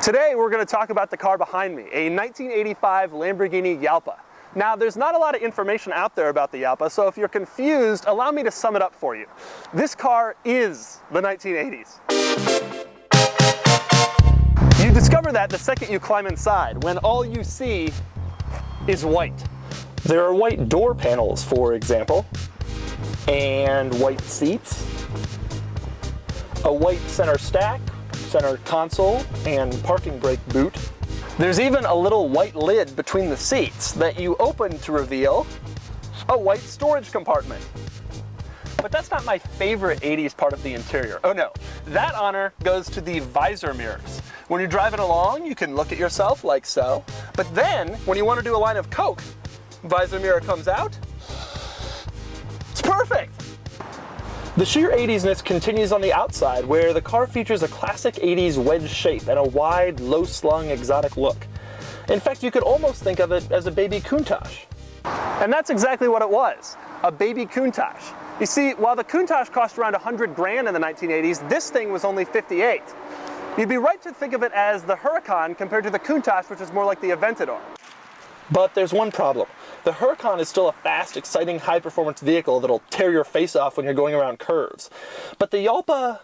Today we're going to talk about the car behind me, a 1985 Lamborghini Jalpa. Now there's not a lot of information out there about the Jalpa, so if you're confused, allow me to sum it up for you. This car is the 1980s. You discover that the second you climb inside, when all you see is white. There are white door panels, for example, and white seats, a white center stack, center console, and parking brake boot. There's even a little white lid between the seats that you open to reveal a white storage compartment. But that's not my favorite 80s part of the interior. Oh no, that honor goes to the visor mirrors. When you're driving along, you can look at yourself like so, but then when you want to do a line of coke, visor mirror comes out. It's perfect! The sheer 80s-ness continues on the outside, where the car features a classic 80s wedge shape and a wide, low-slung, exotic look. In fact, you could almost think of it as a baby Countach. And that's exactly what it was, a baby Countach. You see, while the Countach cost around 100 grand in the 1980s, this thing was only 58. You'd be right to think of it as the Huracan compared to the Countach, which is more like the Aventador. But there's one problem. The Huracan is still a fast, exciting, high-performance vehicle that'll tear your face off when you're going around curves. But the Jalpa...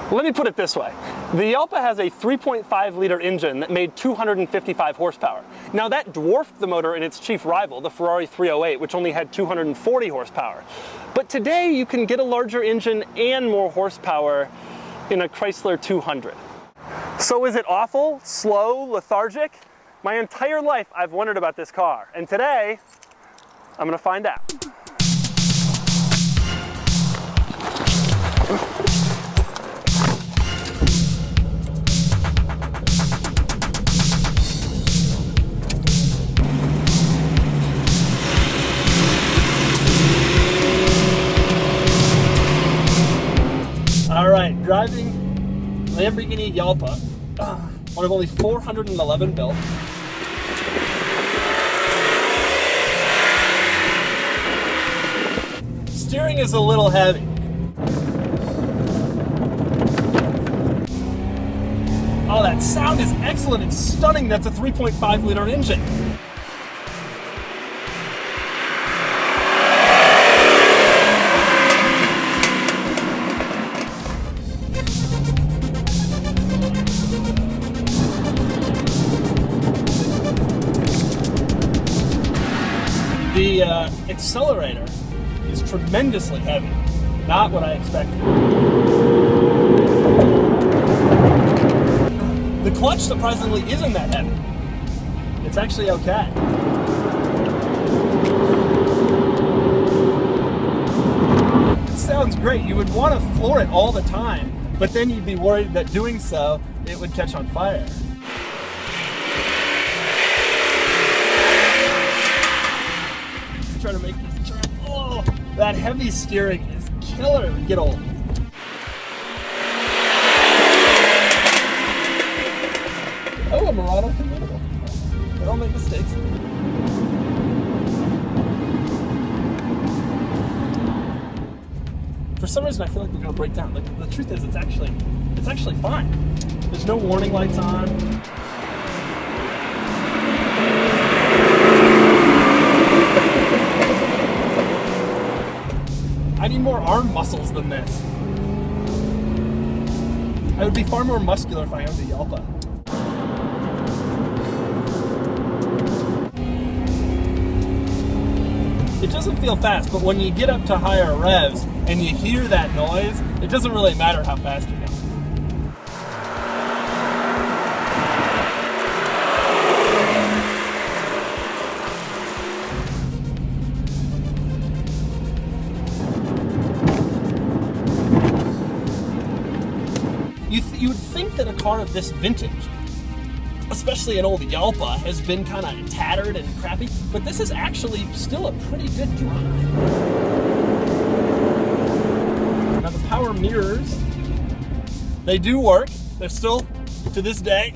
Let me put it this way. The Jalpa has a 3.5-liter engine that made 255 horsepower. Now that dwarfed the motor in its chief rival, the Ferrari 308, which only had 240 horsepower. But today you can get a larger engine and more horsepower in a Chrysler 200. So is it awful, slow, lethargic? My entire life I've wondered about this car, and today I'm gonna find out. All right, driving Lamborghini Jalpa, one of only 411 built. Steering is a little heavy. Oh, that sound is excellent. It's stunning. That's a 3.5-liter engine. The accelerator is tremendously heavy. Not what I expected. The clutch surprisingly isn't that heavy. It's actually okay. It sounds great. You would want to floor it all the time, but then you'd be worried that doing so, it would catch on fire. Trying to make these turns. Oh, that heavy steering is killer to get old. Oh, a Murano convertible. I don't make mistakes. For some reason, I feel like we're gonna break down. Like, the truth is, it's actually fine. There's no warning lights on. I need more arm muscles than this. I would be far more muscular if I owned a Jalpa. It doesn't feel fast, but when you get up to higher revs and you hear that noise, it doesn't really matter how fast you go. You would think that a car of this vintage, especially an old Jalpa, has been kind of tattered and crappy, but this is actually still a pretty good drive. Now the power mirrors, they do work. They're still, to this day,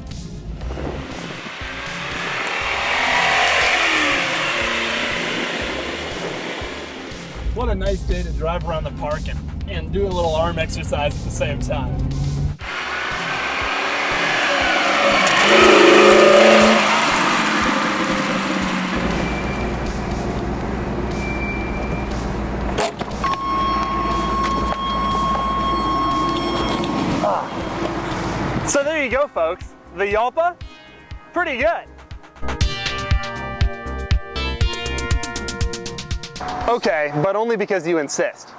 what a nice day to drive around the park and do a little arm exercise at the same time. the Jalpa? Pretty good. Okay, but only because you insist.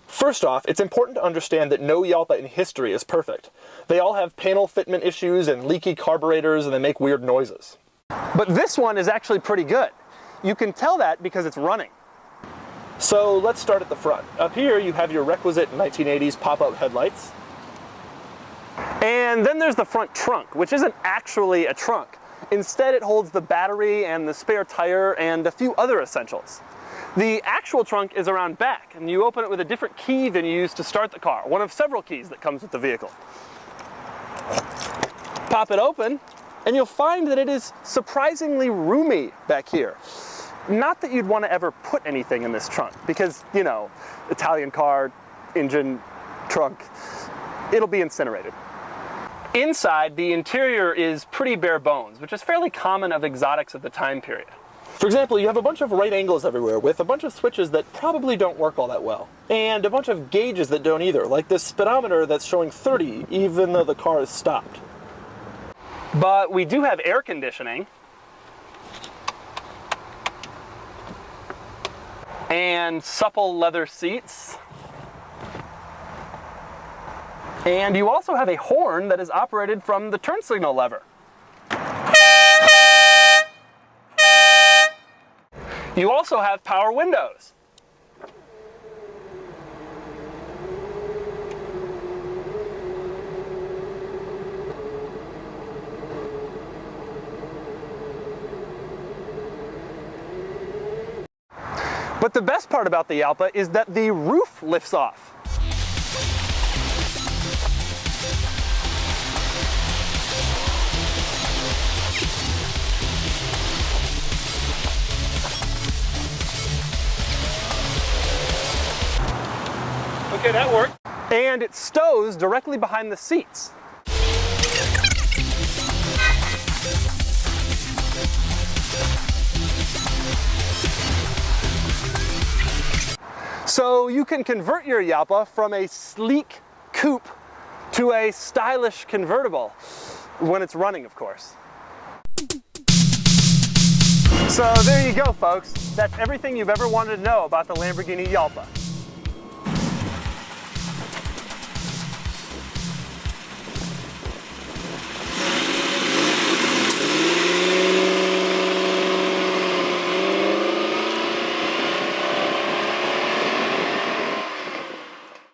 First off, it's important to understand that no Jalpa in history is perfect. They all have panel fitment issues and leaky carburetors, and they make weird noises. But this one is actually pretty good. You can tell that because it's running. So let's start at the front. Up here you have your requisite 1980s pop-out headlights. And then there's the front trunk, which isn't actually a trunk. Instead, it holds the battery and the spare tire and a few other essentials. The actual trunk is around back, and you open it with a different key than you use to start the car, one of several keys that comes with the vehicle. Pop it open, and you'll find that it is surprisingly roomy back here. Not that you'd want to ever put anything in this trunk, because, you know, Italian car, engine, trunk, it'll be incinerated. Inside, the interior is pretty bare bones, which is fairly common of exotics of the time period. For example, you have a bunch of right angles everywhere with a bunch of switches that probably don't work all that well. And a bunch of gauges that don't either, like this speedometer that's showing 30 even though the car is stopped. But we do have air conditioning. And supple leather seats. And you also have a horn that is operated from the turn signal lever. You also have power windows. But the best part about the Jalpa is that the roof lifts off. Okay, that worked. And it stows directly behind the seats. So you can convert your Jalpa from a sleek coupe to a stylish convertible, when it's running, of course. So there you go, folks. That's everything you've ever wanted to know about the Lamborghini Jalpa.